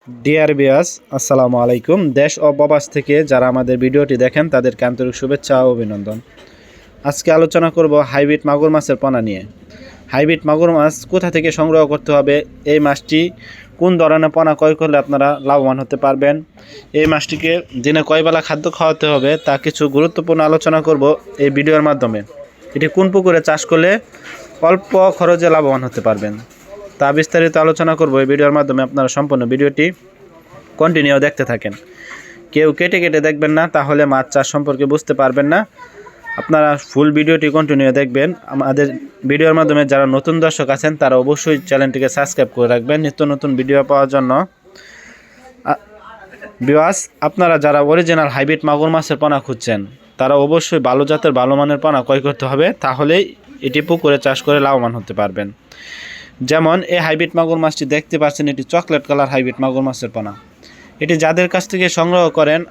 Dear viewers, আসসালামু আলাইকুম। দেশ ও প্রবাস থেকে যারা আমাদের ভিডিওটি দেখেন তাদেরকে আন্তরিক শুভেচ্ছা ও অভিনন্দন। আজকে আলোচনা করব হাইব্রিড মাগুর মাছের পোনা নিয়ে। হাইব্রিড মাগুর মাছ কোথা থেকে সংগ্রহ করতে হবে, এই মাছটি কোন ধরনের পোনা ক্রয় করলে আপনারা লাভবান হতে পারবেন, এই মাছটিকে দিনে কয় বেলা খাদ্য খাওয়াতে হবে তা কিছু গুরুত্বপূর্ণ আলোচনা করব এই ভিডিওর মাধ্যমে। এটি কোন পুকুরে চাষ করলে অল্প খরচে লাভবান হতে পারবেন তা বিস্তারিত আলোচনা করব এই ভিডিওর মাধ্যমে। আপনারা সম্পূর্ণ ভিডিওটি কন্টিনিউ দেখতে থাকেন। কেউ কেটে কেটে দেখবেন না, তাহলে মাছ চাষ সম্পর্কে বুঝতে পারবেন না। আপনারা ফুল ভিডিওটি কন্টিনিউ দেখবেন। আমাদের ভিডিওর মাধ্যমে যারা নতুন দর্শক আছেন তারা অবশ্যই চ্যানেলটিকে সাবস্ক্রাইব করে রাখবেন নিত্য নতুন ভিডিও পাওয়ার জন্য। ভিউয়ার্স, আপনারা যারা অরিজিনাল হাইব্রিড মাগুর মাছের পোনা খুঁজছেন তারা অবশ্যই ভালো জাতের ভালো মানের পোনা ক্রয় করতে হবে, তাহলেই এটি পুকুরে চাষ করে লাভবান হতে পারবেন। যেমন এই হাইব্রিড মাগুর মাছটি দেখতে পাচ্ছেন, এটি চকলেট কালার হাইব্রিড মাগুর মাছের পোনা। এটি যাদের কাছ থেকে সংগ্রহ করেন,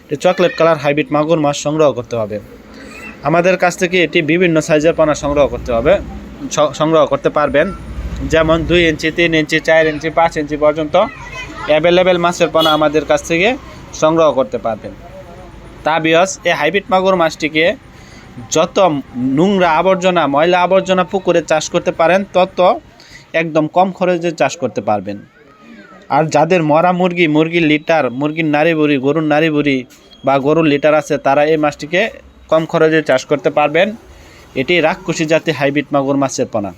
এটি চকলেট কালার হাইব্রিড মাগুর মাছ সংগ্রহ করতে হবে। আমাদের কাছ থেকে এটি বিভিন্ন সাইজের পোনা সংগ্রহ করতে পারবেন। যেমন 2 ইঞ্চি, 3 ইঞ্চি, 4 ইঞ্চি, 5 ইঞ্চি পর্যন্ত অ্যাভেলেবেল মাছের পোনা আমাদের কাছ থেকে সংগ্রহ করতে পারবেন। তা ভিউয়ার্স, এই হাইব্রিড মাগুর মাছটিকে যত নোংরা আবর্জনা, ময়লা আবর্জনা পুকুরে চাষ করতে পারেন তত একদম কম খরচে চাষ করতে পারবেন। আর যাদের মরা মুরগির লিটার, মুরগির নাড়ি বুড়ি, গরুর নাড়ি বুড়ি বা গরুর লিটার আছে, তারা এই মাছটিকে কম খরচে চাষ করতে পারবেন। এটি রাক্ষসী জাতি হাইব্রিড মাগুর মাছের পোনা।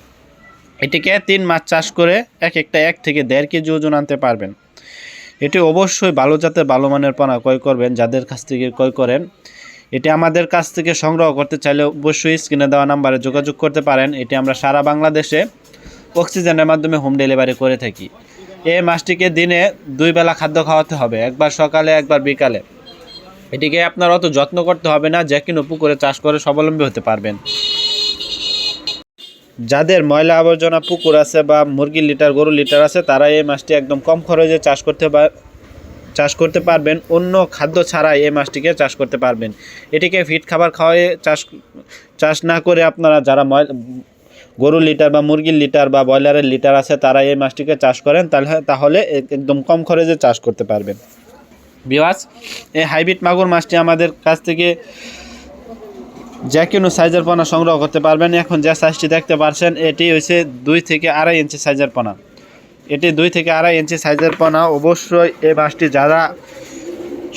এটিকে 3 মাস চাষ করে একটা 1 থেকে 1.5 কেজি ওজন আনতে পারবেন। এটি অবশ্যই ভালো জাতের ভালো মানের পোনা ক্রয় করবেন যাদের কাছ থেকে ক্রয় করেন। এটি আমাদের কাছ থেকে সংগ্রহ করতে চাইলে অবশ্যই স্ক্রিনে দেওয়া নাম্বারে যোগাযোগ করতে পারেন। এটি আমরা সারা বাংলাদেশে অক্সিজেনের মাধ্যমে হোম ডেলিভারি করে থাকি। এই মাছটিকে দিনে 2 বেলা খাদ্য খাওয়াতে হবে, একবার সকালে একবার বিকালে। এটিকে আপনার অত যত্ন করতে হবে না, যে কোনো পুকুরে চাষ করে স্বাবলম্বী হতে পারবেন। যাদের ময়লা আবর্জনা পুকুর আছে বা মুরগির লিটার, গরুর লিটার আছে, তারা এই মাছটি একদম কম খরচে চাষ করতে পারবেন। অন্য খাদ্য ছাড়াই এই মাছটিকে চাষ করতে পারবেন। এটিকে ফিড খাবার খাওয়ায়ে চাষ না করে আপনারা যারা গরুর লিটার বা মুরগির লিটার বা ব্রয়লারের লিটার আছে, তারা এই মাছটিকে চাষ করেন, তাহলে একদম কম খরচে চাষ করতে পারবেন। ভিউয়ার্স, এই হাইব্রিড মাগুর মাছটি আমাদের কাছ থেকে যে কোনো সাইজের পোনা সংগ্রহ করতে পারবেন। এখন যে সাইজটি দেখতে পাচ্ছেন, এটি হচ্ছে 2 থেকে 2.5 ইঞ্চি সাইজের পোনা। এটি 2 থেকে 2.5 ইঞ্চি সাইজের পোনা। অবশ্যই এই মাছটি যারা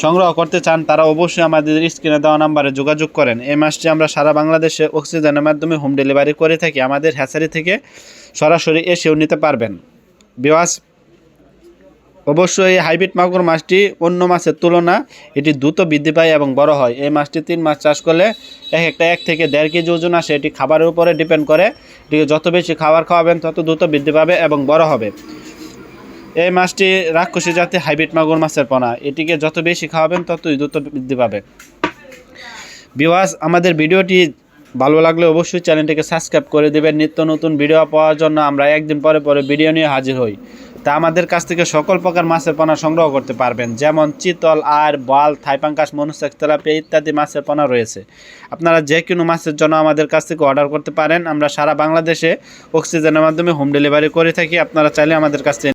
সংগ্রহ করতে চান তারা অবশ্যই আমাদের স্ক্রিনে দেওয়া নাম্বারে যোগাযোগ করেন। এই মাছটি আমরা সারা বাংলাদেশে অক্সিজেনের মাধ্যমে হোম ডেলিভারি করে থাকি। আমাদের হ্যাচারি থেকে সরাসরি এসেও নিতে পারবেন। ভিউয়ার্স, অবশ্যই এই হাইব্রিড মাগুর মাছটি অন্য মাছের তুলনা এটি দ্রুত বৃদ্ধি পায় এবং বড় হয়। এই মাছটি 3 মাস চাষ করলে একটা 1 থেকে 1.5 কেজি ওজন আসে। এটি খাবারের উপরে ডিপেন্ড করে। এটিকে যত বেশি খাবার খাওয়াবেন তত দ্রুত বৃদ্ধি পাবে এবং বড় হবে। এই মাছটি রাক্ষসী জাতি হাইব্রিড মাগুর মাছের পোনা। এটিকে যত বেশি খাওয়াবেন ততই দ্রুত বৃদ্ধি পাবে। ভিউয়ার্স, আমাদের ভিডিওটি ভালো লাগলে অবশ্যই চ্যানেলটিকে সাবস্ক্রাইব করে দেবেন। নিত্য নতুন ভিডিও পাওয়ার জন্য আমরা একদিন পরে ভিডিও নিয়ে হাজির হই। তা আমাদের কাছ থেকে সকল প্রকার মাছের পোনা সংগ্রহ করতে পারবেন। যেমন চিতল, আর, বাল, থাইপাঙ্কাস, মনুসেক্স, তেলাপিয়া ইত্যাদি মাছের পোনা রয়েছে। আপনারা যে কোনো মাছের জন্য আমাদের কাছ থেকে অর্ডার করতে পারেন। আমরা সারা বাংলাদেশে অক্সিজেনের মাধ্যমে হোম ডেলিভারি করে থাকি। আপনারা চাইলে আমাদের কাছ থেকে